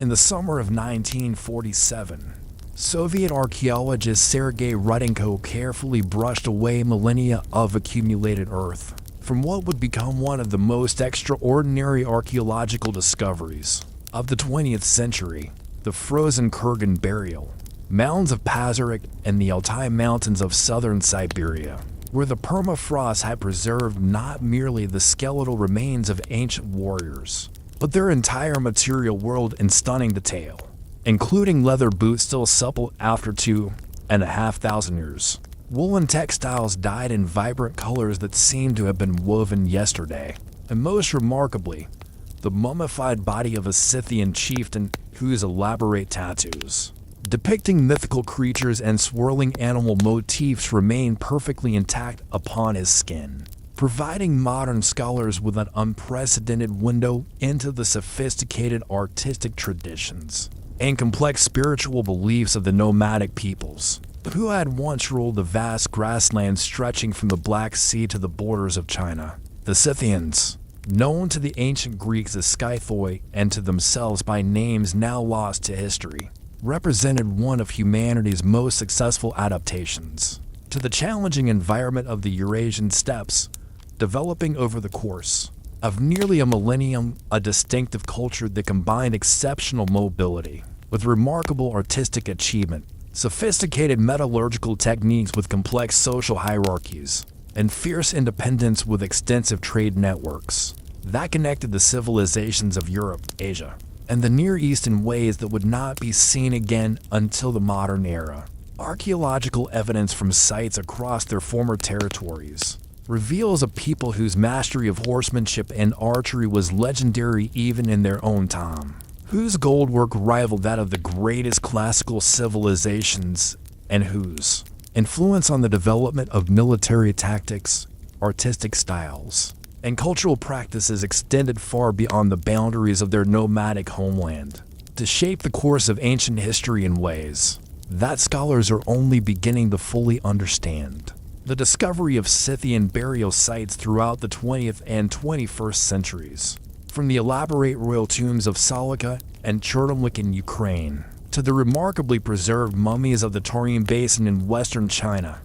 In the summer of 1947, Soviet archaeologist Sergei Rudenko carefully brushed away millennia of accumulated earth from what would become one of the most extraordinary archaeological discoveries of the 20th century, the frozen kurgan burial mounds of Pazyryk and the Altai Mountains of southern Siberia, where the permafrost had preserved not merely the skeletal remains of ancient warriors, but their entire material world in stunning detail, including leather boots still supple after 2,500 years, woolen textiles dyed in vibrant colors that seemed to have been woven yesterday, and most remarkably, the mummified body of a Scythian chieftain whose elaborate tattoos, depicting mythical creatures and swirling animal motifs, remain perfectly intact upon his skin, providing modern scholars with an unprecedented window into the sophisticated artistic traditions and complex spiritual beliefs of the nomadic peoples, who had once ruled the vast grasslands stretching from the Black Sea to the borders of China. The Scythians, known to the ancient Greeks as Scythoi and to themselves by names now lost to history, represented one of humanity's most successful adaptations to the challenging environment of the Eurasian steppes, developing over the course of nearly a millennium a distinctive culture that combined exceptional mobility with remarkable artistic achievement, sophisticated metallurgical techniques with complex social hierarchies, and fierce independence with extensive trade networks that connected the civilizations of Europe, Asia, and the Near East in ways that would not be seen again until the modern era. Archaeological evidence from sites across their former territories reveals a people whose mastery of horsemanship and archery was legendary even in their own time, whose goldwork rivaled that of the greatest classical civilizations, and whose influence on the development of military tactics, artistic styles, and cultural practices extended far beyond the boundaries of their nomadic homeland, to shape the course of ancient history in ways that scholars are only beginning to fully understand. The discovery of Scythian burial sites throughout the 20th and 21st centuries, from the elaborate royal tombs of Salika and Chernomlik in Ukraine, to the remarkably preserved mummies of the Tarim Basin in western China,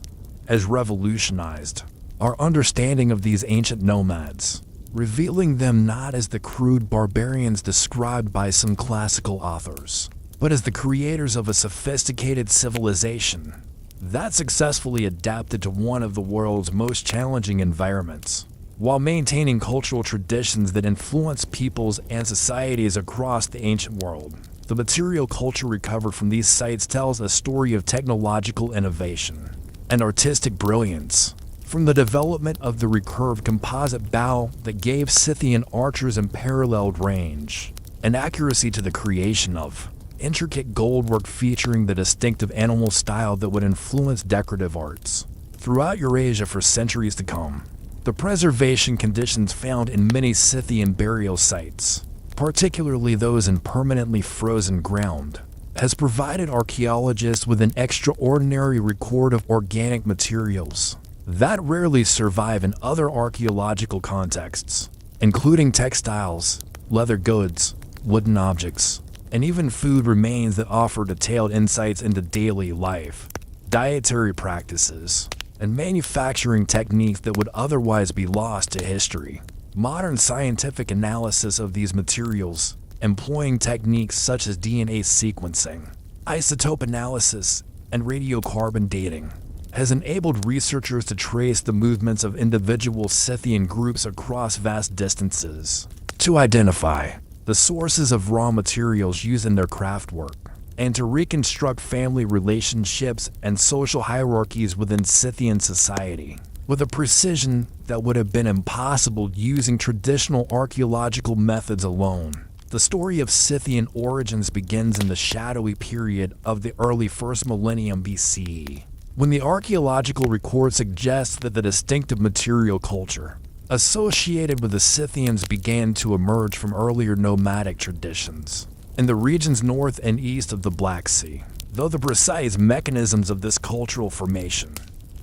has revolutionized our understanding of these ancient nomads, revealing them not as the crude barbarians described by some classical authors, but as the creators of a sophisticated civilization that successfully adapted to one of the world's most challenging environments, while maintaining cultural traditions that influence peoples and societies across the ancient world. The material culture recovered from these sites tells a story of technological innovation and artistic brilliance, from the development of the recurved composite bow that gave Scythian archers unparalleled range and accuracy to the creation of intricate goldwork featuring the distinctive animal style that would influence decorative arts throughout Eurasia for centuries to come. The preservation conditions found in many Scythian burial sites, particularly those in permanently frozen ground, has provided archaeologists with an extraordinary record of organic materials that rarely survive in other archaeological contexts, including textiles, leather goods, wooden objects, and even food remains that offer detailed insights into daily life, dietary practices, and manufacturing techniques that would otherwise be lost to history. Modern scientific analysis of these materials, employing techniques such as DNA sequencing, isotope analysis, and radiocarbon dating, has enabled researchers to trace the movements of individual Scythian groups across vast distances, to identify the sources of raw materials used in their craft work, and to reconstruct family relationships and social hierarchies within Scythian society with a precision that would have been impossible using traditional archaeological methods alone. The story of Scythian origins begins in the shadowy period of the early 1st millennium BCE, when the archaeological record suggests that the distinctive material culture associated with the Scythians began to emerge from earlier nomadic traditions in the regions north and east of the Black Sea, though the precise mechanisms of this cultural formation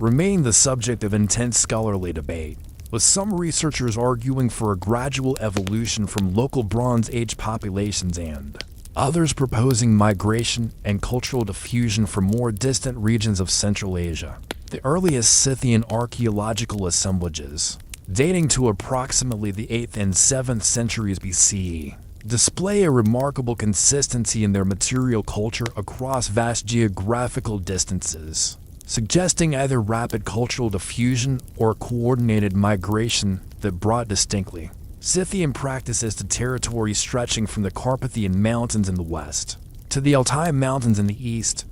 remain the subject of intense scholarly debate, with some researchers arguing for a gradual evolution from local Bronze Age populations and others proposing migration and cultural diffusion from more distant regions of Central Asia. The earliest Scythian archaeological assemblages, dating to approximately the 8th and 7th centuries BCE, display a remarkable consistency in their material culture across vast geographical distances, suggesting either rapid cultural diffusion or coordinated migration that brought distinctly Scythian practices to territories stretching from the Carpathian Mountains in the west to the Altai Mountains in the east,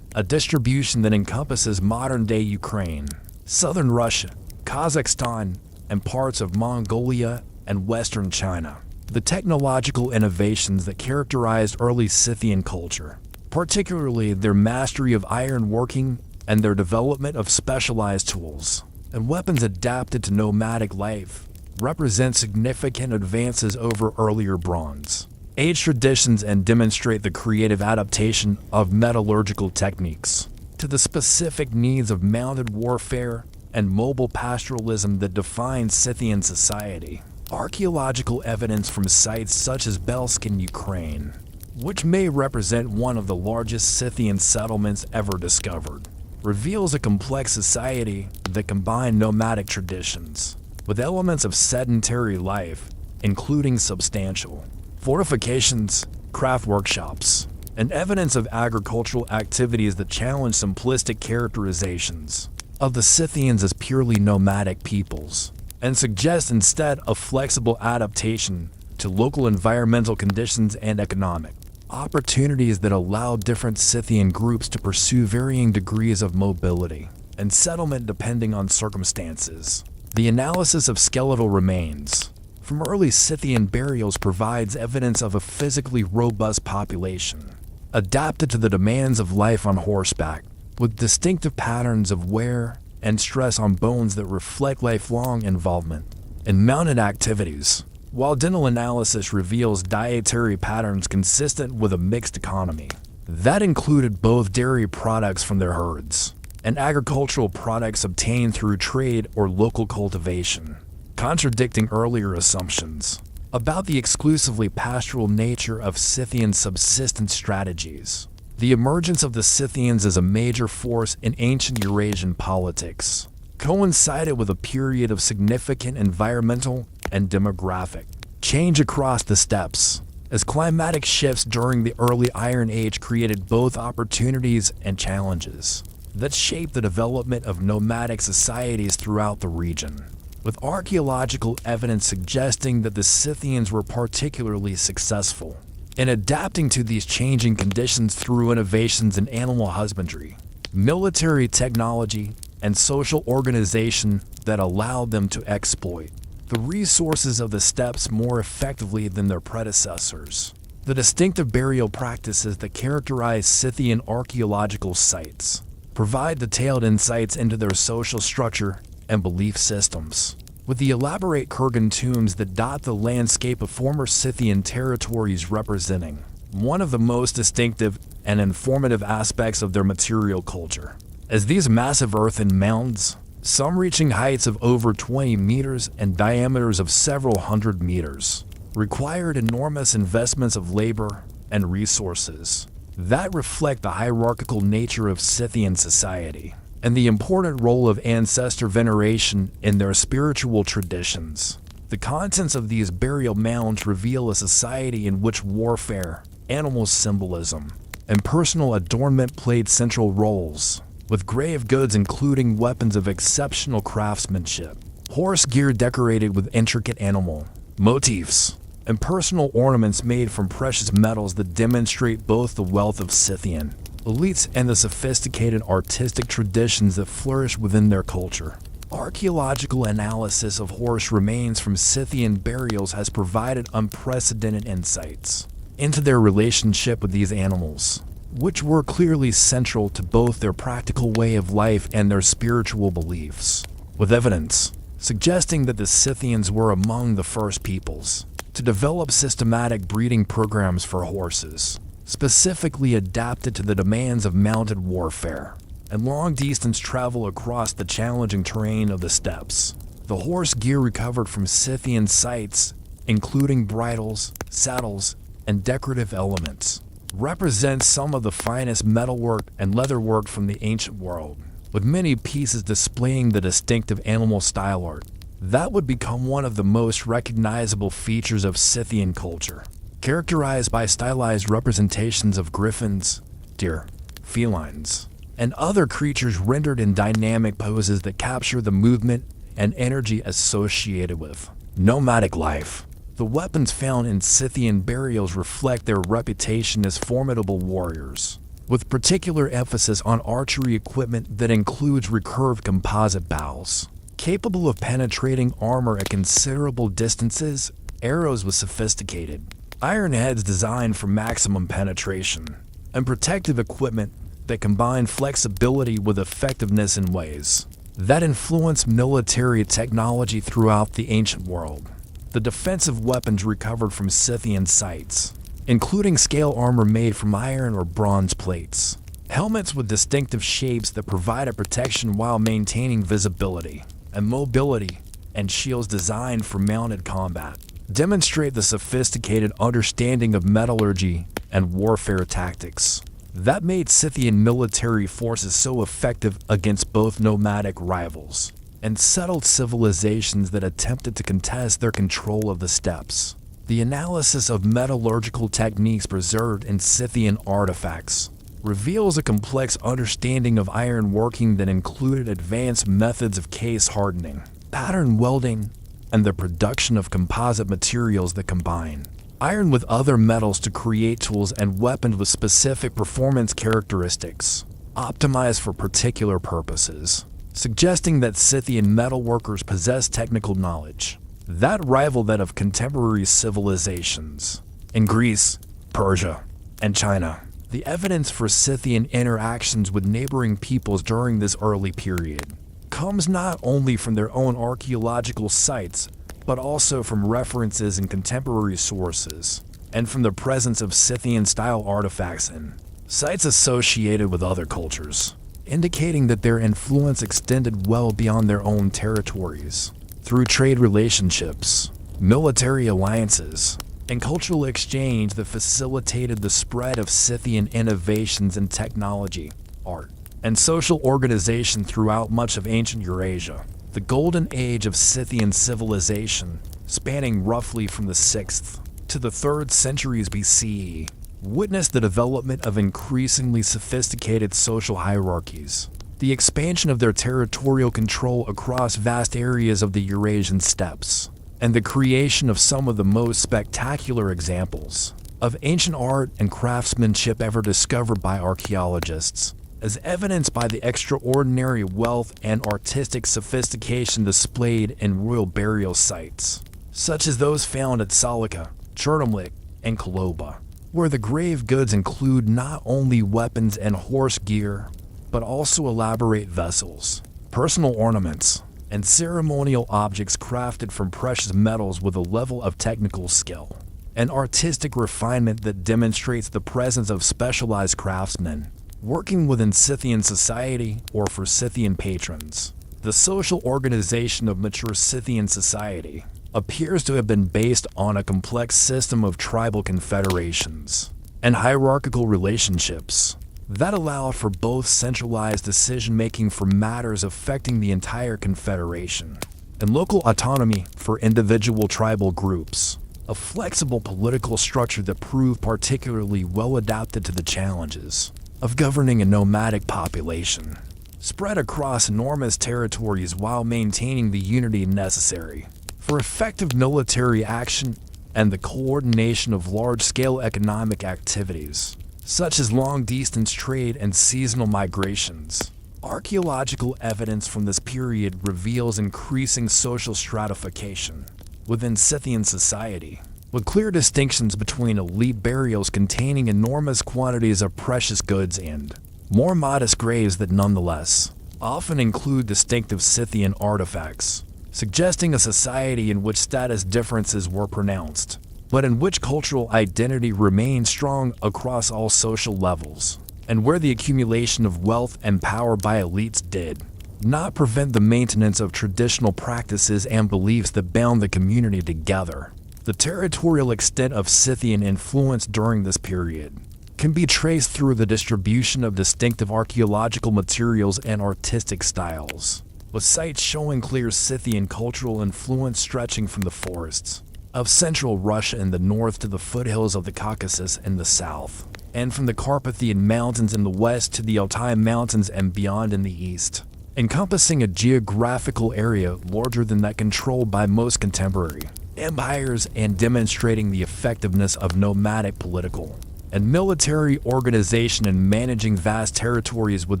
a distribution that encompasses modern-day Ukraine, southern Russia, Kazakhstan, and parts of Mongolia and western China. The technological innovations that characterized early Scythian culture, particularly their mastery of iron working and their development of specialized tools and weapons adapted to nomadic life, represent significant advances over earlier Bronze Age traditions and demonstrate the creative adaptation of metallurgical techniques to the specific needs of mounted warfare and mobile pastoralism that defined Scythian society. Archaeological evidence from sites such as Belsk in Ukraine, which may represent one of the largest Scythian settlements ever discovered, reveals a complex society that combined nomadic traditions with elements of sedentary life, including substantial fortifications, craft workshops, and evidence of agricultural activities that challenge simplistic characterizations of the Scythians as purely nomadic peoples, and suggest instead a flexible adaptation to local environmental conditions and economic opportunities that allow different Scythian groups to pursue varying degrees of mobility and settlement depending on circumstances. The analysis of skeletal remains from early Scythian burials provides evidence of a physically robust population, adapted to the demands of life on horseback, with distinctive patterns of wear and stress on bones that reflect lifelong involvement in mounted activities, while dental analysis reveals dietary patterns consistent with a mixed economy that included both dairy products from their herds and agricultural products obtained through trade or local cultivation, contradicting earlier assumptions about the exclusively pastoral nature of Scythian subsistence strategies. The emergence of the Scythians as a major force in ancient Eurasian politics coincided with a period of significant environmental and demographic change across the steppes, as climatic shifts during the early Iron Age created both opportunities and challenges that shaped the development of nomadic societies throughout the region, with archaeological evidence suggesting that the Scythians were particularly successful in adapting to these changing conditions through innovations in animal husbandry, military technology, and social organization that allowed them to exploit the resources of the steppes more effectively than their predecessors. The distinctive burial practices that characterize Scythian archaeological sites provide detailed insights into their social structure and belief systems, with the elaborate kurgan tombs that dot the landscape of former Scythian territories representing one of the most distinctive and informative aspects of their material culture. As these massive earthen mounds, some reaching heights of over 20 meters and diameters of several hundred meters, required enormous investments of labor and resources that reflect the hierarchical nature of Scythian society and the important role of ancestor veneration in their spiritual traditions. The contents of these burial mounds reveal a society in which warfare, animal symbolism, and personal adornment played central roles, with grave goods including weapons of exceptional craftsmanship, horse gear decorated with intricate animal motifs, and personal ornaments made from precious metals that demonstrate both the wealth of Scythian elites and the sophisticated artistic traditions that flourish within their culture. Archaeological analysis of horse remains from Scythian burials has provided unprecedented insights into their relationship with these animals, which were clearly central to both their practical way of life and their spiritual beliefs, with evidence suggesting that the Scythians were among the first peoples to develop systematic breeding programs for horses, specifically adapted to the demands of mounted warfare and long-distance travel across the challenging terrain of the steppes. The horse gear recovered from Scythian sites, including bridles, saddles, and decorative elements, represents some of the finest metalwork and leatherwork from the ancient world, with many pieces displaying the distinctive animal style art. That would become one of the most recognizable features of Scythian culture, characterized by stylized representations of griffins, deer, felines, and other creatures rendered in dynamic poses that capture the movement and energy associated with nomadic life. The weapons found in Scythian burials reflect their reputation as formidable warriors, with particular emphasis on archery equipment that includes recurved composite bows, capable of penetrating armor at considerable distances, arrows with sophisticated iron heads designed for maximum penetration, and protective equipment that combine flexibility with effectiveness in ways that influence military technology throughout the ancient world. The defensive weapons recovered from Scythian sites, including scale armor made from iron or bronze plates, helmets with distinctive shapes that provide a protection while maintaining visibility and mobility, and shields designed for mounted combat, demonstrate the sophisticated understanding of metallurgy and warfare tactics that made Scythian military forces so effective against both nomadic rivals and settled civilizations that attempted to contest their control of the steppes. The analysis of metallurgical techniques preserved in Scythian artifacts reveals a complex understanding of iron working that included advanced methods of case hardening, pattern welding, and the production of composite materials that combine iron with other metals to create tools and weapons with specific performance characteristics, optimized for particular purposes, suggesting that Scythian metalworkers possess technical knowledge that rivaled that of contemporary civilizations. In Greece, Persia, and China, the evidence for Scythian interactions with neighboring peoples during this early period comes not only from their own archaeological sites, but also from references in contemporary sources, and from the presence of Scythian-style artifacts in sites associated with other cultures, indicating that their influence extended well beyond their own territories. Through trade relationships, military alliances, and cultural exchange that facilitated the spread of Scythian innovations in technology, art, and social organization throughout much of ancient Eurasia. The golden age of Scythian civilization, spanning roughly from the 6th to the 3rd centuries BCE, witnessed the development of increasingly sophisticated social hierarchies, the expansion of their territorial control across vast areas of the Eurasian steppes, and the creation of some of the most spectacular examples of ancient art and craftsmanship ever discovered by archaeologists, as evidenced by the extraordinary wealth and artistic sophistication displayed in royal burial sites, such as those found at Salika, Chernomlik, and Koloba, where the grave goods include not only weapons and horse gear, but also elaborate vessels, personal ornaments, and ceremonial objects crafted from precious metals with a level of technical skill and artistic refinement that demonstrates the presence of specialized craftsmen working within Scythian society or for Scythian patrons. The social organization of mature Scythian society appears to have been based on a complex system of tribal confederations and hierarchical relationships that allowed for both centralized decision-making for matters affecting the entire confederation and local autonomy for individual tribal groups, a flexible political structure that proved particularly well adapted to the challenges of governing a nomadic population, spread across enormous territories while maintaining the unity necessary for effective military action and the coordination of large-scale economic activities, such as long-distance trade and seasonal migrations. Archaeological evidence from this period reveals increasing social stratification within Scythian society, with clear distinctions between elite burials containing enormous quantities of precious goods and more modest graves that nonetheless often include distinctive Scythian artifacts, suggesting a society in which status differences were pronounced, but in which cultural identity remained strong across all social levels, and where the accumulation of wealth and power by elites did not prevent the maintenance of traditional practices and beliefs that bound the community together. The territorial extent of Scythian influence during this period can be traced through the distribution of distinctive archaeological materials and artistic styles, with sites showing clear Scythian cultural influence stretching from the forests of central Russia in the north to the foothills of the Caucasus in the south, and from the Carpathian Mountains in the west to the Altai Mountains and beyond in the east, encompassing a geographical area larger than that controlled by most contemporary empires and demonstrating the effectiveness of nomadic political and military organization in managing vast territories with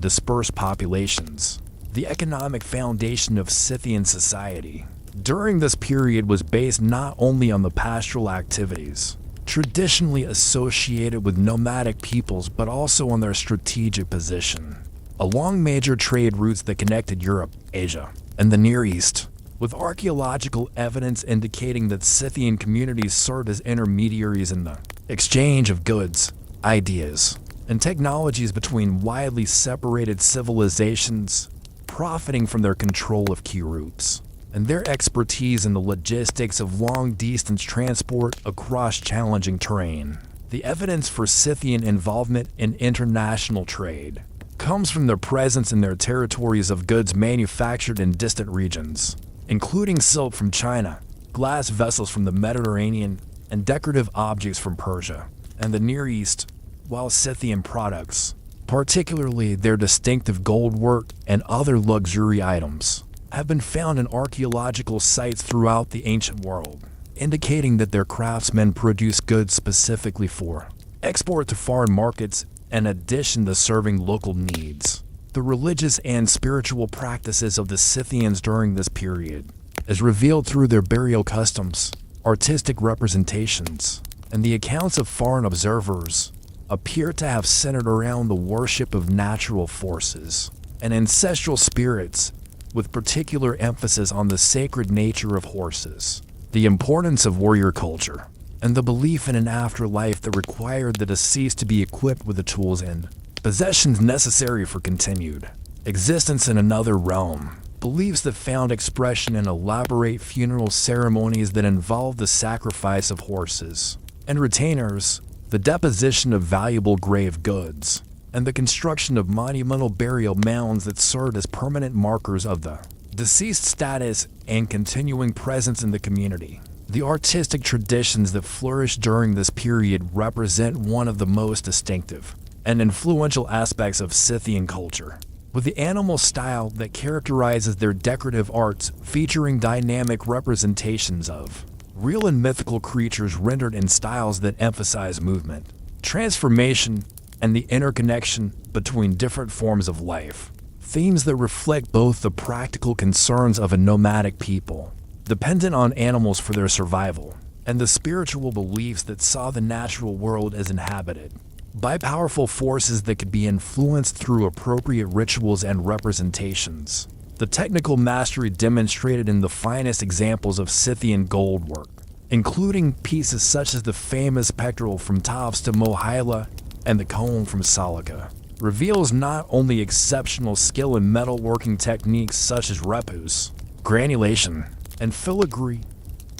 dispersed populations. The economic foundation of Scythian society during this period was based not only on the pastoral activities traditionally associated with nomadic peoples, but also on their strategic position along major trade routes that connected Europe, Asia, and the Near East, with archaeological evidence indicating that Scythian communities served as intermediaries in the exchange of goods, ideas, and technologies between widely separated civilizations, profiting from their control of key routes and their expertise in the logistics of long-distance transport across challenging terrain. The evidence for Scythian involvement in international trade comes from their presence in their territories of goods manufactured in distant regions, including silk from China, glass vessels from the Mediterranean, and decorative objects from Persia and the Near East, while Scythian products, particularly their distinctive gold work and other luxury items, have been found in archaeological sites throughout the ancient world, indicating that their craftsmen produced goods specifically for export to foreign markets in addition to serving local needs. The religious and spiritual practices of the Scythians during this period, as revealed through their burial customs, artistic representations, and the accounts of foreign observers, appear to have centered around the worship of natural forces and ancestral spirits, with particular emphasis on the sacred nature of horses, the importance of warrior culture, and the belief in an afterlife that required the deceased to be equipped with the tools and possessions necessary for continued existence in another realm. Beliefs that found expression in elaborate funeral ceremonies that involved the sacrifice of horses and retainers, the deposition of valuable grave goods, and the construction of monumental burial mounds that served as permanent markers of the deceased status and continuing presence in the community. The artistic traditions that flourished during this period represent one of the most distinctive and influential aspects of Scythian culture, with the animal style that characterizes their decorative arts featuring dynamic representations of real and mythical creatures rendered in styles that emphasize movement, transformation, and the interconnection between different forms of life. Themes that reflect both the practical concerns of a nomadic people, dependent on animals for their survival, and the spiritual beliefs that saw the natural world as inhabited by powerful forces that could be influenced through appropriate rituals and representations. The technical mastery demonstrated in the finest examples of Scythian gold work, including pieces such as the famous pectoral from Tavs to Mohyla and the comb from Salika, reveals not only exceptional skill in metalworking techniques such as repousse, granulation, and filigree,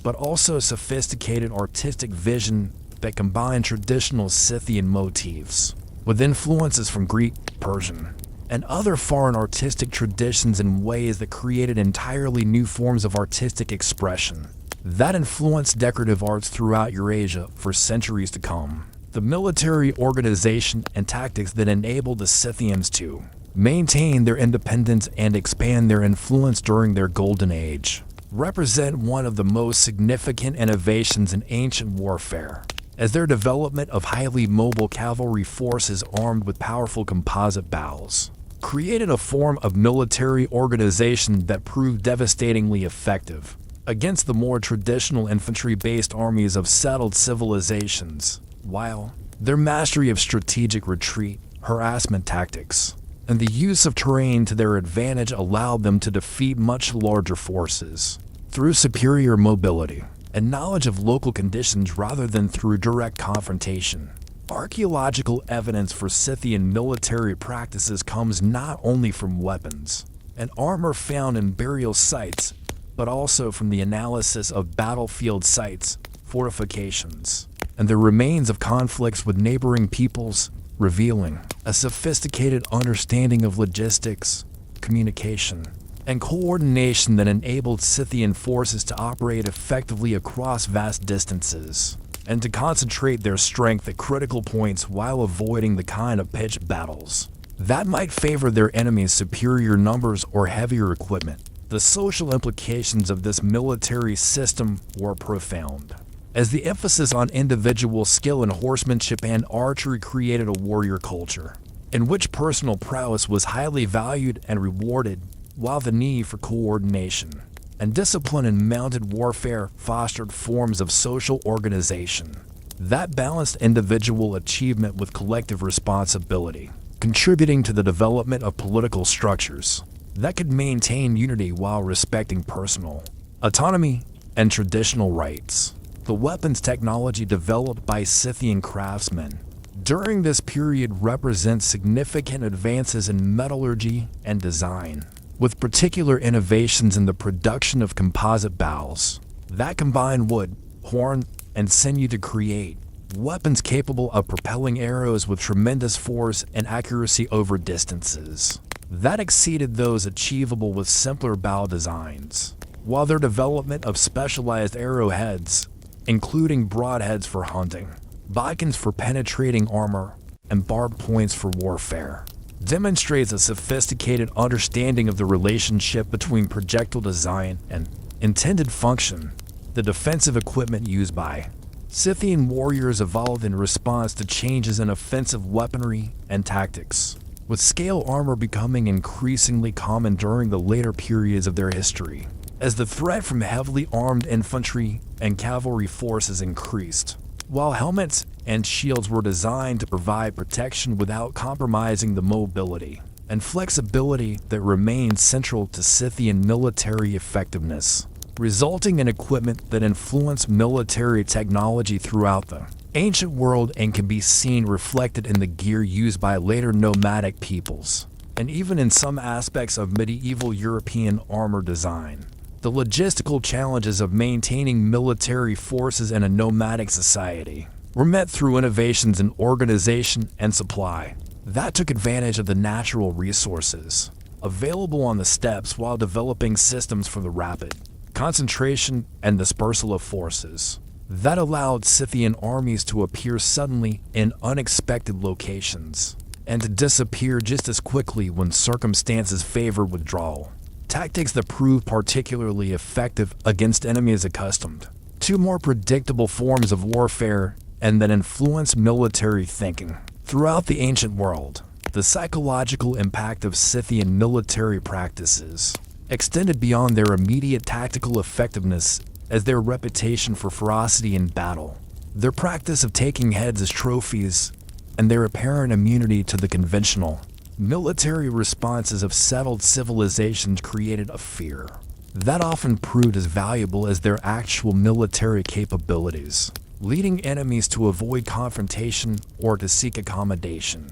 but also sophisticated artistic vision that combine traditional Scythian motifs with influences from Greek, Persian, and other foreign artistic traditions in ways that created entirely new forms of artistic expression that influenced decorative arts throughout Eurasia for centuries to come. The military organization and tactics that enabled the Scythians to maintain their independence and expand their influence during their golden age represent one of the most significant innovations in ancient warfare, as their development of highly mobile cavalry forces armed with powerful composite bows created a form of military organization that proved devastatingly effective against the more traditional infantry-based armies of settled civilizations, while their mastery of strategic retreat, harassment tactics, and the use of terrain to their advantage allowed them to defeat much larger forces through superior mobility and knowledge of local conditions rather than through direct confrontation. Archaeological evidence for Scythian military practices comes not only from weapons and armor found in burial sites, but also from the analysis of battlefield sites fortifications, and the remains of conflicts with neighboring peoples, revealing a sophisticated understanding of logistics, communication, and coordination that enabled Scythian forces to operate effectively across vast distances, and to concentrate their strength at critical points while avoiding the kind of pitched battles that might favor their enemies' superior numbers or heavier equipment. The social implications of this military system were profound, as the emphasis on individual skill in horsemanship and archery created a warrior culture, in which personal prowess was highly valued and rewarded, while the need for coordination and discipline in mounted warfare fostered forms of social organization that balanced individual achievement with collective responsibility, contributing to the development of political structures that could maintain unity while respecting personal autonomy and traditional rights. The weapons technology developed by Scythian craftsmen during this period represents significant advances in metallurgy and design, with particular innovations in the production of composite bows that combine wood, horn, and sinew to create weapons capable of propelling arrows with tremendous force and accuracy over distances that exceeded those achievable with simpler bow designs, while their development of specialized arrowheads, including broadheads for hunting, beacons for penetrating armor, and barbed points for warfare, demonstrates a sophisticated understanding of the relationship between projectile design and intended function. The defensive equipment used by Scythian warriors evolved in response to changes in offensive weaponry and tactics, with scale armor becoming increasingly common during the later periods of their history, as the threat from heavily armed infantry and cavalry forces increased, while helmets and shields were designed to provide protection without compromising the mobility and flexibility that remained central to Scythian military effectiveness, resulting in equipment that influenced military technology throughout the ancient world and can be seen reflected in the gear used by later nomadic peoples, and even in some aspects of medieval European armor design. The logistical challenges of maintaining military forces in a nomadic society were met through innovations in organization and supply that took advantage of the natural resources available on the steppes while developing systems for the rapid concentration and dispersal of forces that allowed Scythian armies to appear suddenly in unexpected locations and to disappear just as quickly when circumstances favored withdrawal. Tactics that proved particularly effective against enemies accustomed to more predictable forms of warfare and that influenced military thinking throughout the ancient world. The psychological impact of Scythian military practices extended beyond their immediate tactical effectiveness, as their reputation for ferocity in battle, their practice of taking heads as trophies, and their apparent immunity to the conventional military responses of settled civilizations created a fear that often proved as valuable as their actual military capabilities, leading enemies to avoid confrontation or to seek accommodation,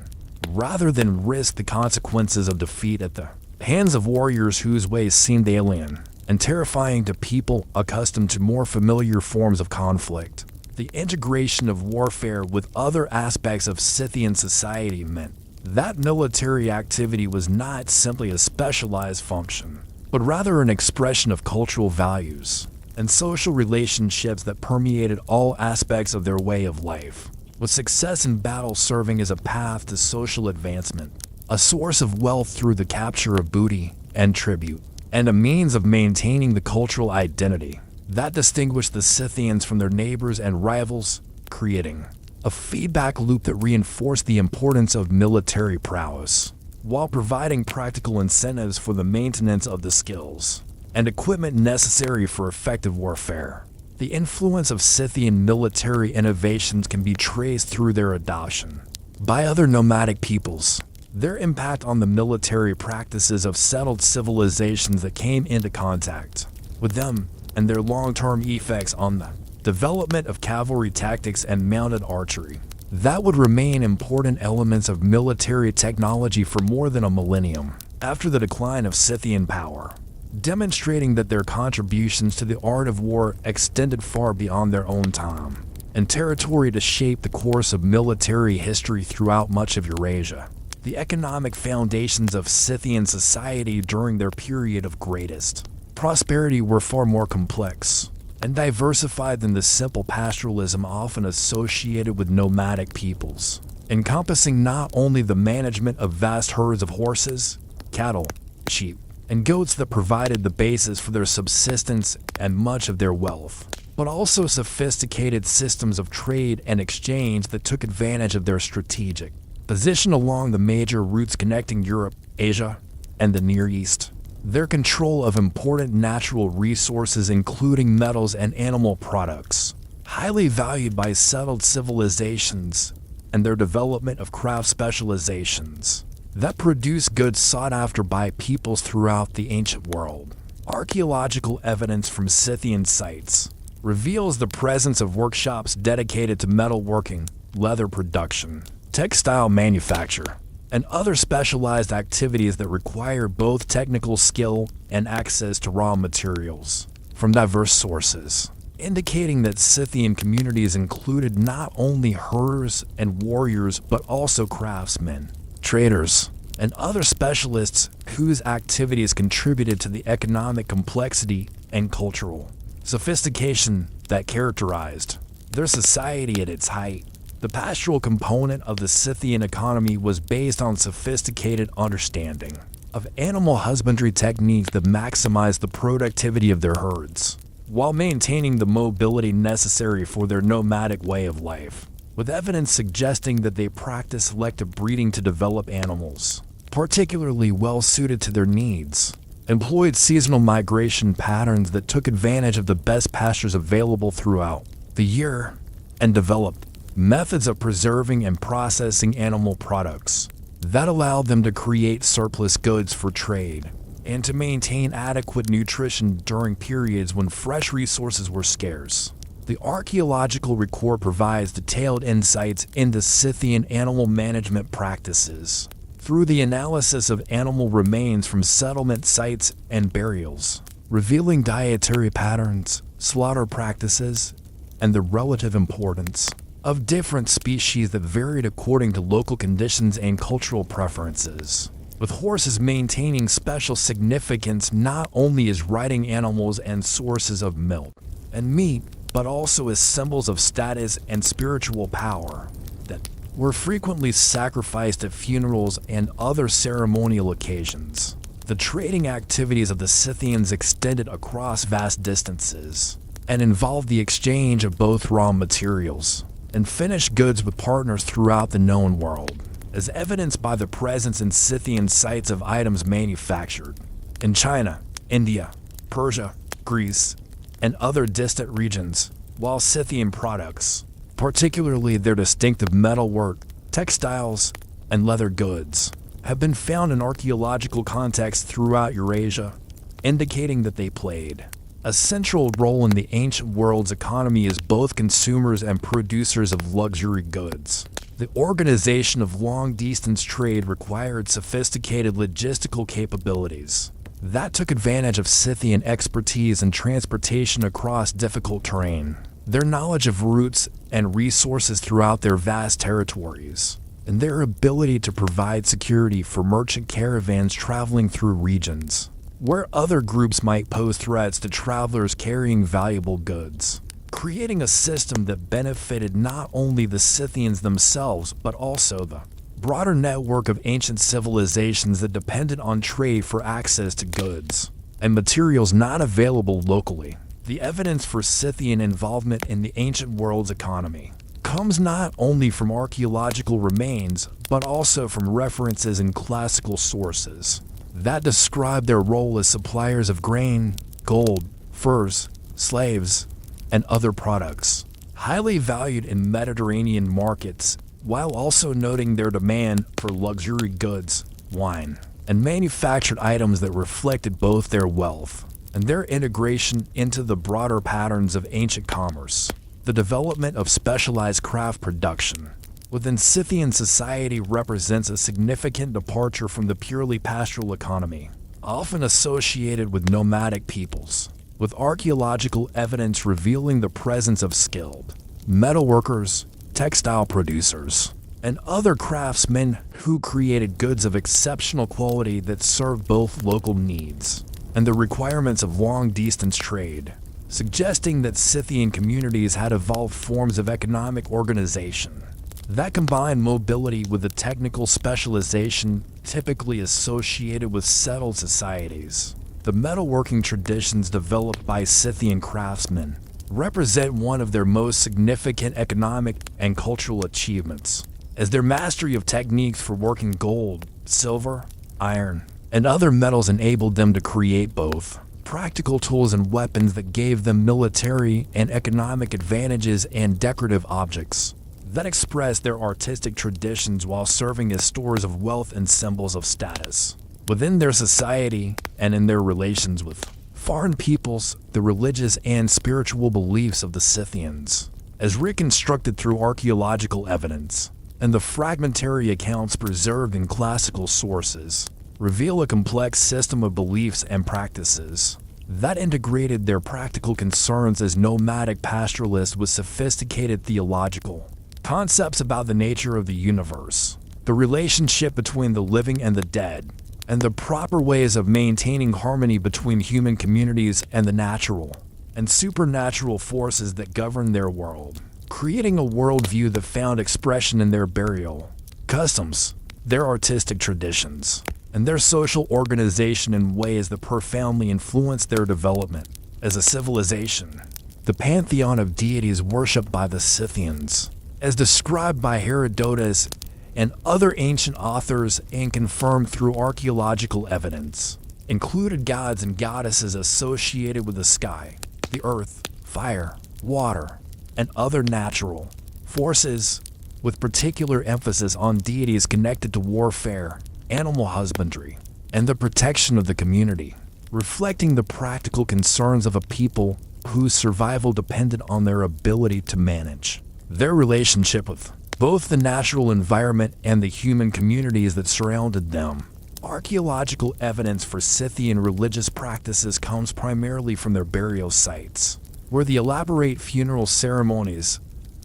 rather than risk the consequences of defeat at the hands of warriors whose ways seemed alien and terrifying to people accustomed to more familiar forms of conflict. The integration of warfare with other aspects of Scythian society meant that military activity was not simply a specialized function, but rather an expression of cultural values and social relationships that permeated all aspects of their way of life, with success in battle serving as a path to social advancement, a source of wealth through the capture of booty and tribute, and a means of maintaining the cultural identity that distinguished the Scythians from their neighbors and rivals, creating a feedback loop that reinforced the importance of military prowess, while providing practical incentives for the maintenance of the skills and equipment necessary for effective warfare. The influence of Scythian military innovations can be traced through their adoption by other nomadic peoples, their impact on the military practices of settled civilizations that came into contact with them, and their long-term effects on the development of cavalry tactics and mounted archery that would remain important elements of military technology for more than a millennium. After the decline of Scythian power, demonstrating that their contributions to the art of war extended far beyond their own time and territory to shape the course of military history throughout much of Eurasia. The economic foundations of Scythian society during their period of greatest prosperity were far more complex and diversified than the simple pastoralism often associated with nomadic peoples, encompassing not only the management of vast herds of horses, cattle, sheep, and goats that provided the basis for their subsistence and much of their wealth, but also sophisticated systems of trade and exchange that took advantage of their strategic position along the major routes connecting Europe, Asia, and the Near East. Their control of important natural resources including metals and animal products, highly valued by settled civilizations, and their development of craft specializations that produced goods sought after by peoples throughout the ancient world. Archaeological evidence from Scythian sites reveals the presence of workshops dedicated to metalworking, leather production, textile manufacture, and other specialized activities that require both technical skill and access to raw materials from diverse sources, indicating that Scythian communities included not only herders and warriors but also craftsmen, traders, and other specialists whose activities contributed to the economic complexity and cultural sophistication that characterized their society at its height. The pastoral component of the Scythian economy was based on sophisticated understanding of animal husbandry techniques that maximized the productivity of their herds, while maintaining the mobility necessary for their nomadic way of life, with evidence suggesting that they practiced selective breeding to develop animals particularly well suited to their needs, employed seasonal migration patterns that took advantage of the best pastures available throughout the year, and developed methods of preserving and processing animal products that allowed them to create surplus goods for trade and to maintain adequate nutrition during periods when fresh resources were scarce. The archaeological record provides detailed insights into Scythian animal management practices through the analysis of animal remains from settlement sites and burials, revealing dietary patterns, slaughter practices, and the relative importance of different species that varied according to local conditions and cultural preferences, with horses maintaining special significance not only as riding animals and sources of milk and meat, but also as symbols of status and spiritual power that were frequently sacrificed at funerals and other ceremonial occasions. The trading activities of the Scythians extended across vast distances and involved the exchange of both raw materials and finished goods with partners throughout the known world, as evidenced by the presence in Scythian sites of items manufactured in China, India, Persia, Greece, and other distant regions, while Scythian products, particularly their distinctive metalwork, textiles, and leather goods, have been found in archaeological contexts throughout Eurasia, indicating that they played a central role in the ancient world's economy as both consumers and producers of luxury goods. The organization of long-distance trade required sophisticated logistical capabilities that took advantage of Scythian expertise in transportation across difficult terrain, their knowledge of routes and resources throughout their vast territories, and their ability to provide security for merchant caravans traveling through regions where other groups might pose threats to travelers carrying valuable goods, creating a system that benefited not only the Scythians themselves but also the broader network of ancient civilizations that depended on trade for access to goods and materials not available locally. The evidence for Scythian involvement in the ancient world's economy comes not only from archaeological remains but also from references in classical sources that describe their role as suppliers of grain, gold, furs, slaves, and other products, highly valued in Mediterranean markets, while also noting their demand for luxury goods, wine, and manufactured items that reflected both their wealth and their integration into the broader patterns of ancient commerce. The development of specialized craft production within Scythian society represents a significant departure from the purely pastoral economy, often associated with nomadic peoples, with archaeological evidence revealing the presence of skilled metalworkers, textile producers, and other craftsmen who created goods of exceptional quality that served both local needs and the requirements of long-distance trade, suggesting that Scythian communities had evolved forms of economic organization that combined mobility with the technical specialization typically associated with settled societies. The metalworking traditions developed by Scythian craftsmen represent one of their most significant economic and cultural achievements, as their mastery of techniques for working gold, silver, iron, and other metals enabled them to create both practical tools and weapons that gave them military and economic advantages and decorative objects that expressed their artistic traditions while serving as stores of wealth and symbols of status within their society and in their relations with foreign peoples. The religious and spiritual beliefs of the Scythians, as reconstructed through archaeological evidence and the fragmentary accounts preserved in classical sources, reveal a complex system of beliefs and practices that integrated their practical concerns as nomadic pastoralists with sophisticated theological concepts about the nature of the universe, the relationship between the living and the dead, and the proper ways of maintaining harmony between human communities and the natural and supernatural forces that govern their world, creating a worldview that found expression in their burial customs, their artistic traditions, and their social organization in ways that profoundly influenced their development as a civilization. The pantheon of deities worshipped by the Scythians, as described by Herodotus and other ancient authors and confirmed through archaeological evidence, included gods and goddesses associated with the sky, the earth, fire, water, and other natural forces, with particular emphasis on deities connected to warfare, animal husbandry, and the protection of the community, reflecting the practical concerns of a people whose survival depended on their ability to manage their relationship with both the natural environment and the human communities that surrounded them. Archaeological evidence for Scythian religious practices comes primarily from their burial sites, where the elaborate funeral ceremonies,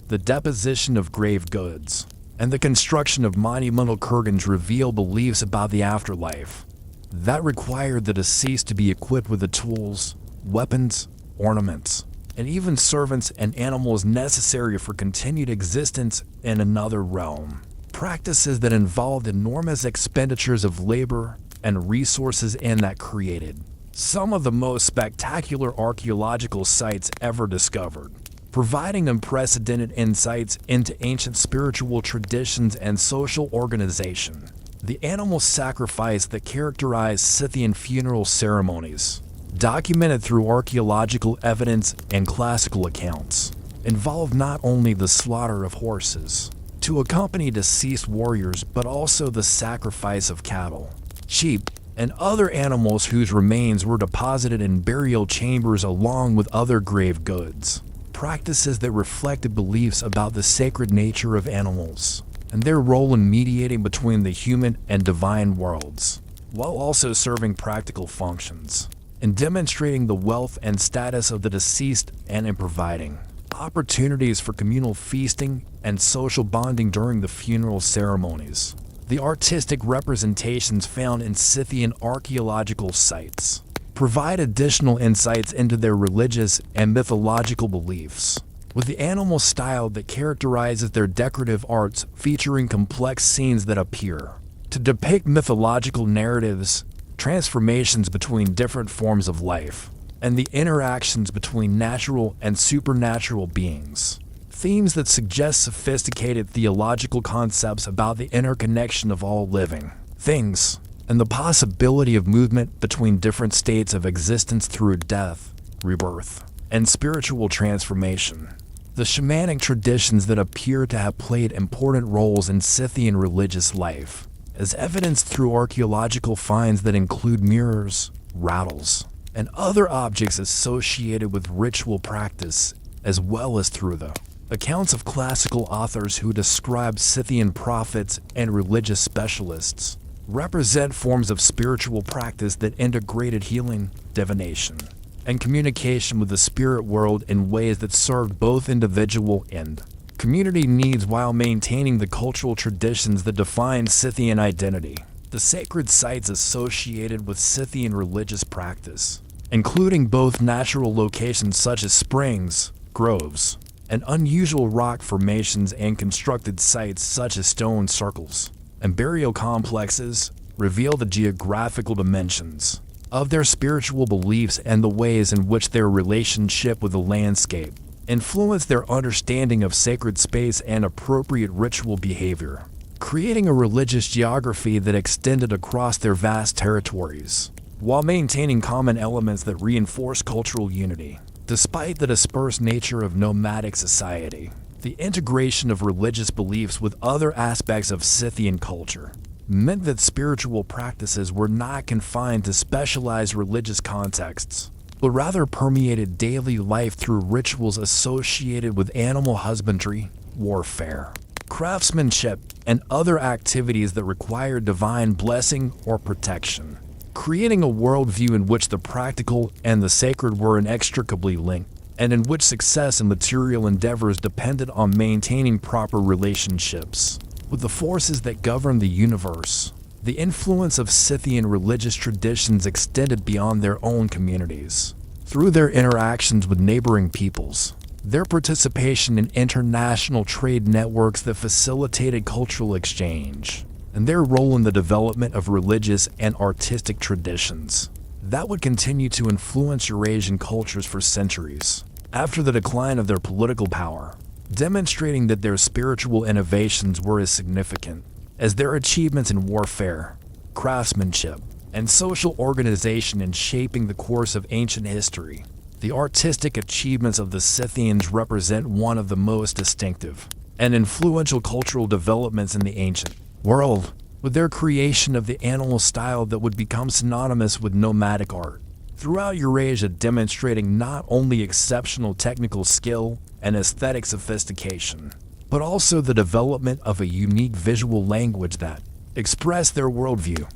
the deposition of grave goods, and the construction of monumental kurgans reveal beliefs about the afterlife that required the deceased to be equipped with the tools, weapons, ornaments, and even servants and animals necessary for continued existence in another realm. Practices that involved enormous expenditures of labor and resources and that created some of the most spectacular archaeological sites ever discovered, providing unprecedented insights into ancient spiritual traditions and social organization. The animal sacrifice that characterized Scythian funeral ceremonies, documented through archaeological evidence and classical accounts, involved not only the slaughter of horses to accompany deceased warriors, but also the sacrifice of cattle, sheep, and other animals whose remains were deposited in burial chambers along with other grave goods. Practices that reflected beliefs about the sacred nature of animals and their role in mediating between the human and divine worlds, while also serving practical functions in demonstrating the wealth and status of the deceased and in providing opportunities for communal feasting and social bonding during the funeral ceremonies. The artistic representations found in Scythian archaeological sites provide additional insights into their religious and mythological beliefs, with the animal style that characterizes their decorative arts featuring complex scenes that appear to depict mythological narratives, transformations between different forms of life, and the interactions between natural and supernatural beings. Themes that suggest sophisticated theological concepts about the interconnection of all living things and the possibility of movement between different states of existence through death, rebirth, and spiritual transformation. The shamanic traditions that appear to have played important roles in Scythian religious life, as evidenced through archaeological finds that include mirrors, rattles, and other objects associated with ritual practice, as well as through the accounts of classical authors who describe Scythian prophets and religious specialists represent forms of spiritual practice that integrated healing, divination, and communication with the spirit world in ways that served both individual and community needs while maintaining the cultural traditions that define Scythian identity. The sacred sites associated with Scythian religious practice, including both natural locations such as springs, groves, and unusual rock formations and constructed sites such as stone circles and burial complexes, reveal the geographical dimensions of their spiritual beliefs and the ways in which their relationship with the landscape influence their understanding of sacred space and appropriate ritual behavior, creating a religious geography that extended across their vast territories, while maintaining common elements that reinforce cultural unity. Despite the dispersed nature of nomadic society, the integration of religious beliefs with other aspects of Scythian culture meant that spiritual practices were not confined to specialized religious contexts, but rather permeated daily life through rituals associated with animal husbandry, warfare, craftsmanship, and other activities that required divine blessing or protection, creating a worldview in which the practical and the sacred were inextricably linked, and in which success in material endeavors depended on maintaining proper relationships with the forces that govern the universe. The influence of Scythian religious traditions extended beyond their own communities. Through their interactions with neighboring peoples, their participation in international trade networks that facilitated cultural exchange, and their role in the development of religious and artistic traditions that would continue to influence Eurasian cultures for centuries after the decline of their political power, demonstrating that their spiritual innovations were as significant as their achievements in warfare, craftsmanship, and social organization in shaping the course of ancient history. The artistic achievements of the Scythians represent one of the most distinctive and influential cultural developments in the ancient world, with their creation of the animal style that would become synonymous with nomadic art throughout Eurasia, demonstrating not only exceptional technical skill and aesthetic sophistication, but also the development of a unique visual language that expressed their worldview,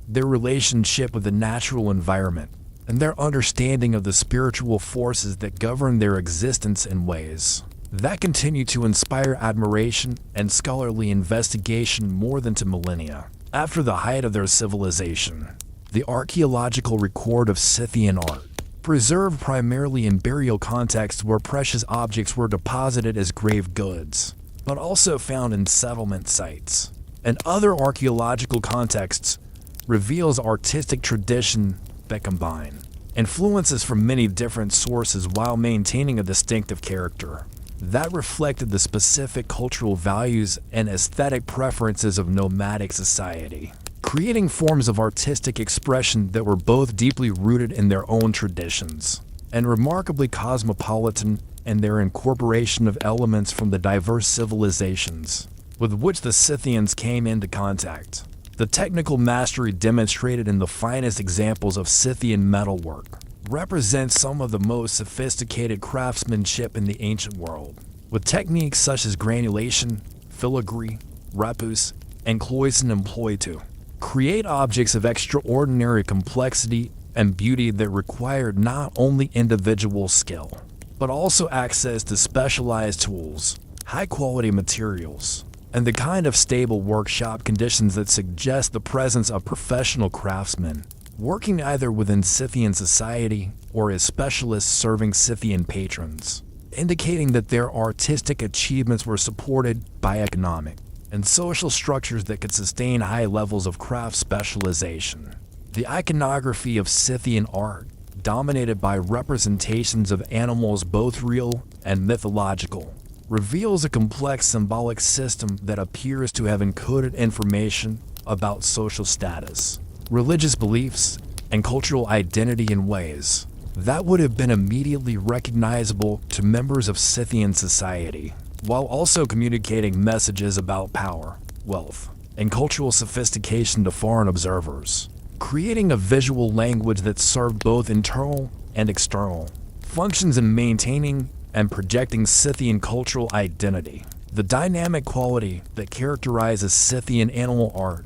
their relationship with the natural environment, and their understanding of the spiritual forces that govern their existence in ways that continue to inspire admiration and scholarly investigation more than to millennia after the height of their civilization. The archaeological record of Scythian art, preserved primarily in burial contexts where precious objects were deposited as grave goods, but also found in settlement sites and other archaeological contexts, reveals artistic tradition that combine influences from many different sources while maintaining a distinctive character that reflected the specific cultural values and aesthetic preferences of nomadic society, creating forms of artistic expression that were both deeply rooted in their own traditions and remarkably cosmopolitan in their incorporation of elements from the diverse civilizations with which the Scythians came into contact. The technical mastery demonstrated in the finest examples of Scythian metalwork represents some of the most sophisticated craftsmanship in the ancient world, with techniques such as granulation, filigree, rapus, and cloisonne employed to create objects of extraordinary complexity and beauty that required not only individual skill, but also access to specialized tools, high-quality materials, and the kind of stable workshop conditions that suggest the presence of professional craftsmen working either within Scythian society or as specialists serving Scythian patrons, indicating that their artistic achievements were supported by economic and social structures that could sustain high levels of craft specialization. The iconography of Scythian art, dominated by representations of animals both real and mythological, reveals a complex symbolic system that appears to have encoded information about social status, religious beliefs, and cultural identity in ways that would have been immediately recognizable to members of Scythian society, while also communicating messages about power, wealth, and cultural sophistication to foreign observers, creating a visual language that served both internal and external functions in maintaining and projecting Scythian cultural identity. The dynamic quality that characterizes Scythian animal art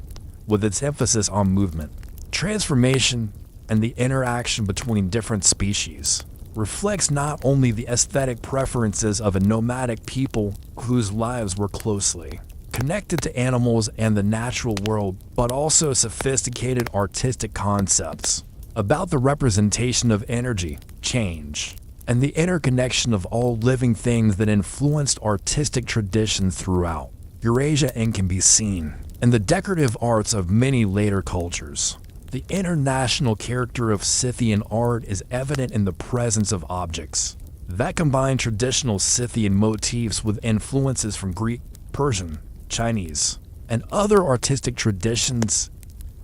with its emphasis on movement, transformation, and the interaction between different species, reflects not only the aesthetic preferences of a nomadic people whose lives were closely connected to animals and the natural world, but also sophisticated artistic concepts about the representation of energy, change, and the interconnection of all living things that influenced artistic traditions throughout Eurasia and can be seen in the decorative arts of many later cultures. The international character of Scythian art is evident in the presence of objects that combine traditional Scythian motifs with influences from Greek, Persian, Chinese, and other artistic traditions,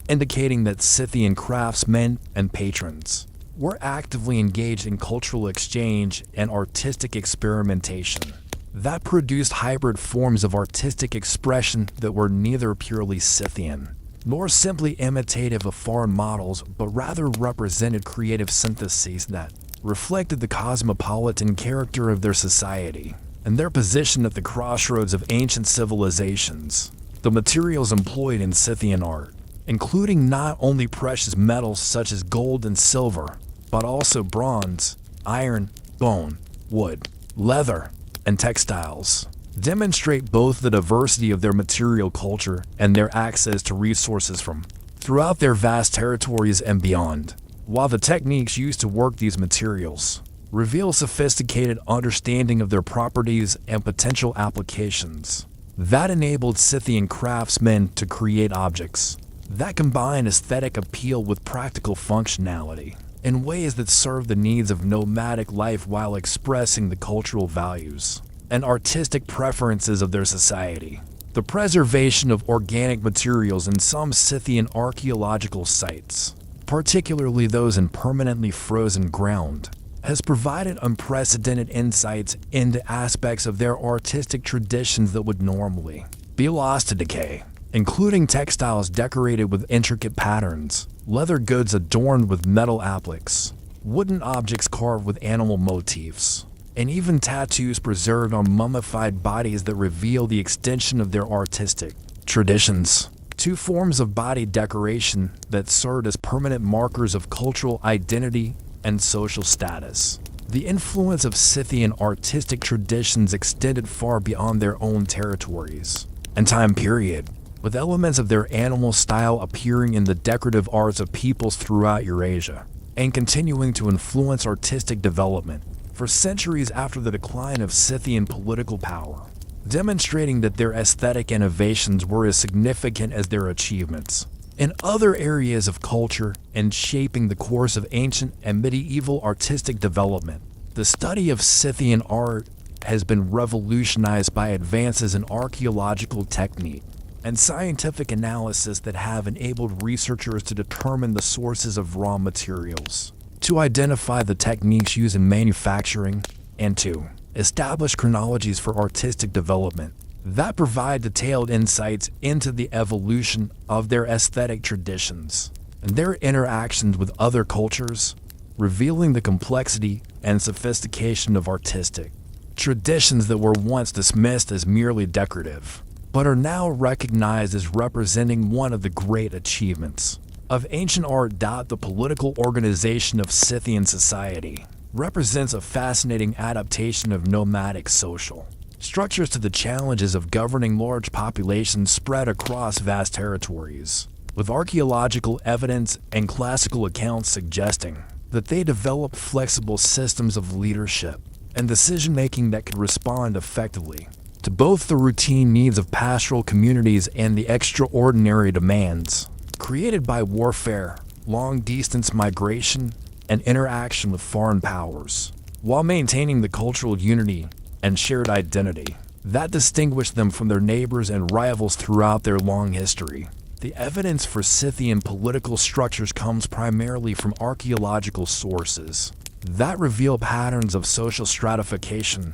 indicating that Scythian craftsmen and patrons were actively engaged in cultural exchange and artistic experimentation that produced hybrid forms of artistic expression that were neither purely Scythian nor simply imitative of foreign models, but rather represented creative syntheses that reflected the cosmopolitan character of their society and their position at the crossroads of ancient civilizations. The materials employed in Scythian art, including not only precious metals such as gold and silver, but also bronze, iron, bone, wood, leather, and textiles, demonstrate both the diversity of their material culture and their access to resources from throughout their vast territories and beyond, while the techniques used to work these materials reveal sophisticated understanding of their properties and potential applications that enabled Scythian craftsmen to create objects that combine aesthetic appeal with practical functionality in ways that serve the needs of nomadic life while expressing the cultural values and artistic preferences of their society. The preservation of organic materials in some Scythian archaeological sites, particularly those in permanently frozen ground, has provided unprecedented insights into aspects of their artistic traditions that would normally be lost to decay, including textiles decorated with intricate patterns, leather goods adorned with metal appliques, wooden objects carved with animal motifs, and even tattoos preserved on mummified bodies that reveal the extension of their artistic traditions. Two forms of body decoration that served as permanent markers of cultural identity and social status. The influence of Scythian artistic traditions extended far beyond their own territories and time period, with elements of their animal style appearing in the decorative arts of peoples throughout Eurasia, and continuing to influence artistic development for centuries after the decline of Scythian political power, demonstrating that their aesthetic innovations were as significant as their achievements in other areas of culture and shaping the course of ancient and medieval artistic development. The study of Scythian art has been revolutionized by advances in archaeological technique and scientific analysis that have enabled researchers to determine the sources of raw materials, to identify the techniques used in manufacturing, and to establish chronologies for artistic development that provide detailed insights into the evolution of their aesthetic traditions and their interactions with other cultures, revealing the complexity and sophistication of artistic traditions that were once dismissed as merely decorative, but are now recognized as representing one of the great achievements of ancient art. The political organization of Scythian society represents a fascinating adaptation of nomadic social structures to the challenges of governing large populations spread across vast territories, with archaeological evidence and classical accounts suggesting that they developed flexible systems of leadership and decision-making that could respond effectively to both the routine needs of pastoral communities and the extraordinary demands created by warfare, long-distance migration, and interaction with foreign powers, while maintaining the cultural unity and shared identity that distinguished them from their neighbors and rivals throughout their long history. The evidence for Scythian political structures comes primarily from archaeological sources that reveal patterns of social stratification,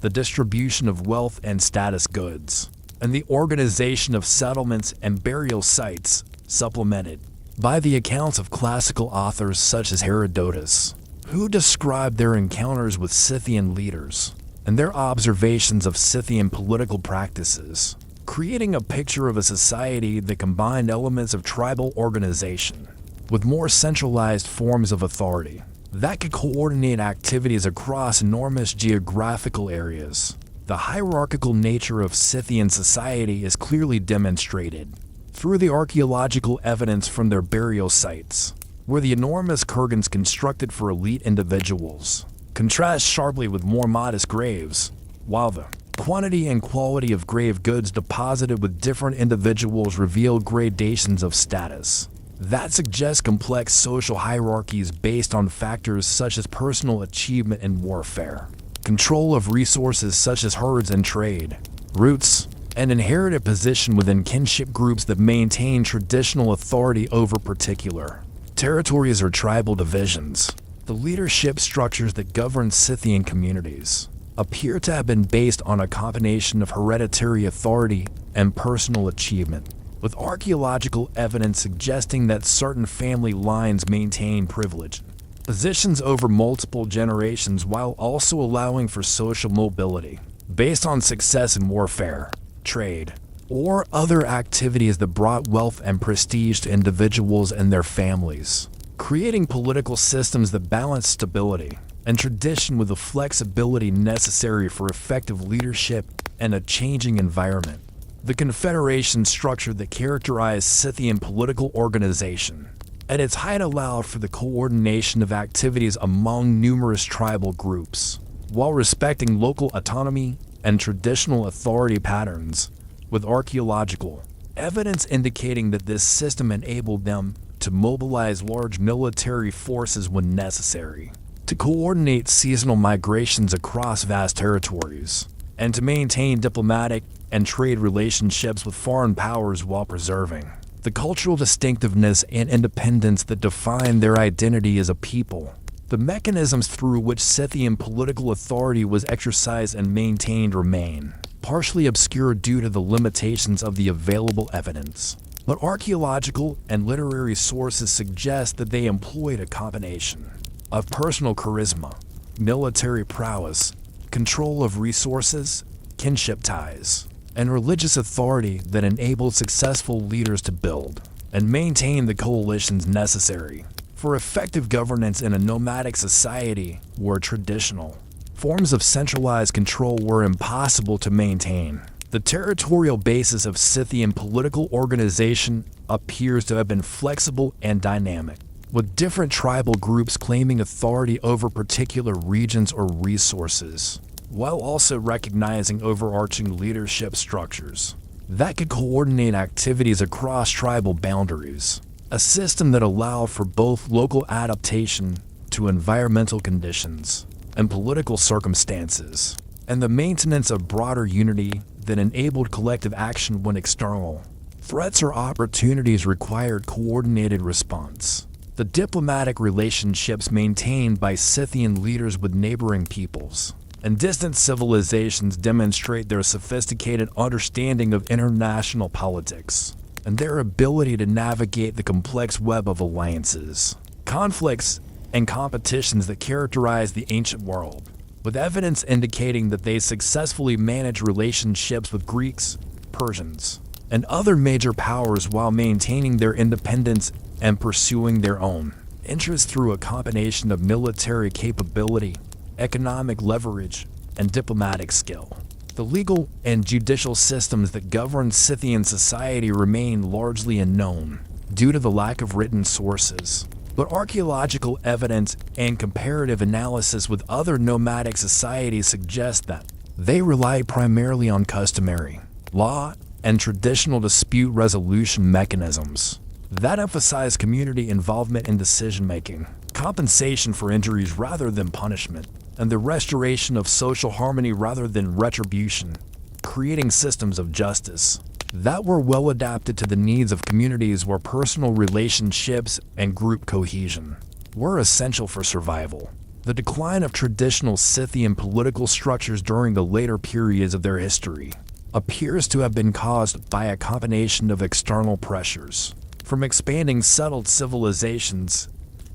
the distribution of wealth and status goods, and the organization of settlements and burial sites, supplemented by the accounts of classical authors such as Herodotus, who described their encounters with Scythian leaders and their observations of Scythian political practices, creating a picture of a society that combined elements of tribal organization with more centralized forms of authority that could coordinate activities across enormous geographical areas. The hierarchical nature of Scythian society is clearly demonstrated through the archaeological evidence from their burial sites, where the enormous kurgans constructed for elite individuals contrast sharply with more modest graves, while the quantity and quality of grave goods deposited with different individuals reveal gradations of status that suggest complex social hierarchies based on factors such as personal achievement in warfare, control of resources such as herds and trade, roots, and inherited position within kinship groups that maintain traditional authority over particular territories or tribal divisions. The leadership structures that govern Scythian communities appear to have been based on a combination of hereditary authority and personal achievement, with archaeological evidence suggesting that certain family lines maintain privilege positions over multiple generations while also allowing for social mobility based on success in warfare, trade, or other activities that brought wealth and prestige to individuals and their families, creating political systems that balance stability and tradition with the flexibility necessary for effective leadership and a changing environment. The confederation structure that characterized Scythian political organization at its height allowed for the coordination of activities among numerous tribal groups, while respecting local autonomy and traditional authority patterns, with archaeological evidence indicating that this system enabled them to mobilize large military forces when necessary, to coordinate seasonal migrations across vast territories, and to maintain diplomatic and trade relationships with foreign powers while preserving the cultural distinctiveness and independence that define their identity as a people. The mechanisms through which Scythian political authority was exercised and maintained remain partially obscure due to the limitations of the available evidence, but archaeological and literary sources suggest that they employed a combination of personal charisma, military prowess, control of resources, kinship ties, and religious authority that enabled successful leaders to build and maintain the coalitions necessary for effective governance in a nomadic society where traditional forms of centralized control were impossible to maintain. The territorial basis of Scythian political organization appears to have been flexible and dynamic, with different tribal groups claiming authority over particular regions or resources, while also recognizing overarching leadership structures that could coordinate activities across tribal boundaries, a system that allowed for both local adaptation to environmental conditions and political circumstances, and the maintenance of broader unity that enabled collective action when external threats or opportunities required coordinated response. The diplomatic relationships maintained by Scythian leaders with neighboring peoples and distant civilizations demonstrate their sophisticated understanding of international politics and their ability to navigate the complex web of alliances, conflicts, and competitions that characterize the ancient world, with evidence indicating that they successfully managed relationships with Greeks, Persians, and other major powers while maintaining their independence and pursuing their own interests through a combination of military capability, economic leverage, and diplomatic skill. The legal and judicial systems that govern Scythian society remain largely unknown due to the lack of written sources, but archaeological evidence and comparative analysis with other nomadic societies suggest that they rely primarily on customary law and traditional dispute resolution mechanisms that emphasize community involvement in decision-making, compensation for injuries rather than punishment, and the restoration of social harmony rather than retribution, creating systems of justice that were well adapted to the needs of communities where personal relationships and group cohesion were essential for survival. The decline of traditional Scythian political structures during the later periods of their history appears to have been caused by a combination of external pressures, from expanding settled civilizations,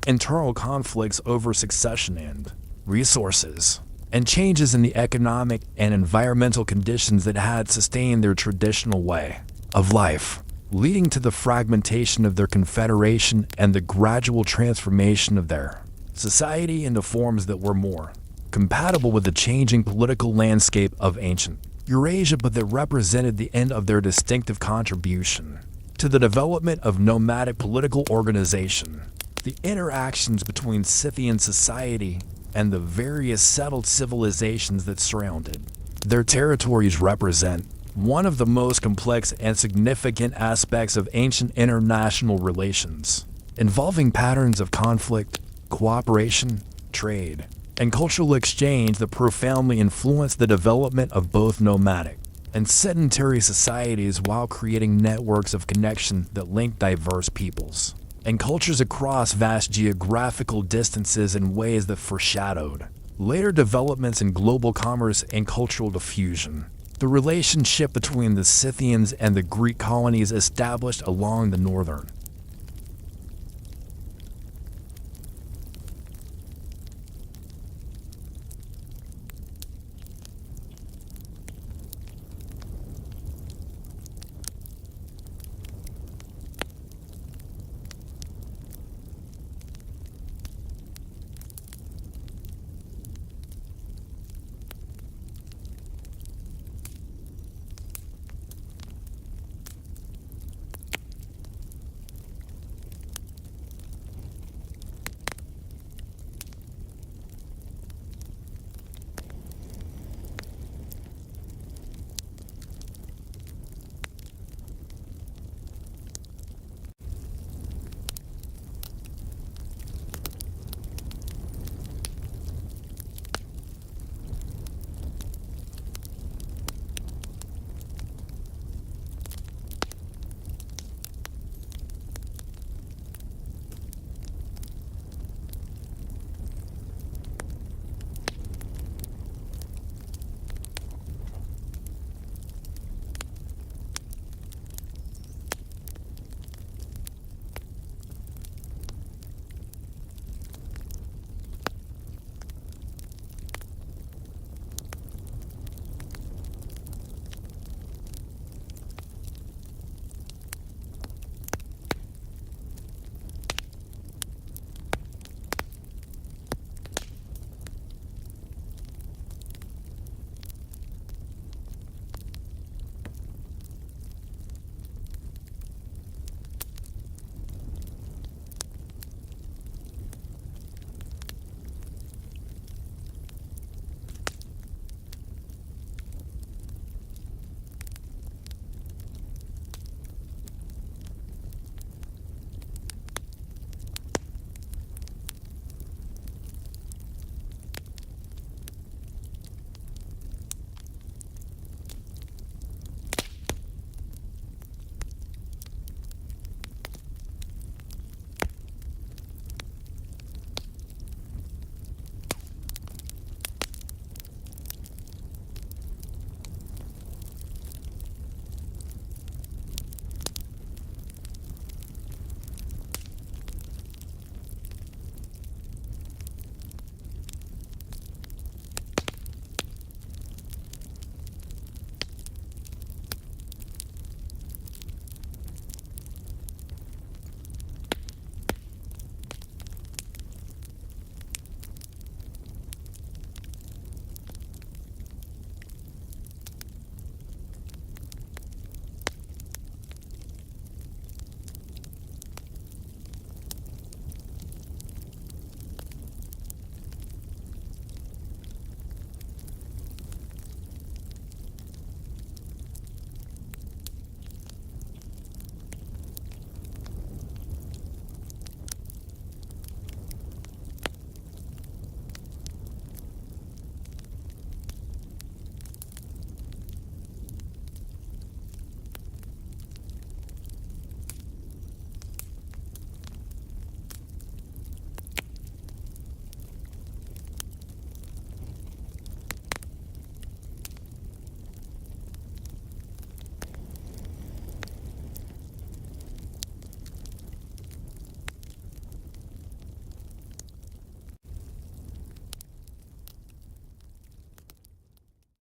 internal conflicts over succession and resources, and changes in the economic and environmental conditions that had sustained their traditional way of life, leading to the fragmentation of their confederation and the gradual transformation of their society into forms that were more compatible with the changing political landscape of ancient Eurasia, but that represented the end of their distinctive contribution to the development of nomadic political organization. The interactions between Scythian society and the various settled civilizations that surrounded their territories represent one of the most complex and significant aspects of ancient international relations, involving patterns of conflict, cooperation, trade, and cultural exchange that profoundly influenced the development of both nomadic and sedentary societies while creating networks of connection that link diverse peoples and cultures across vast geographical distances in ways that foreshadowed later developments in global commerce and cultural diffusion. The relationship between the Scythians and the Greek colonies established along the northern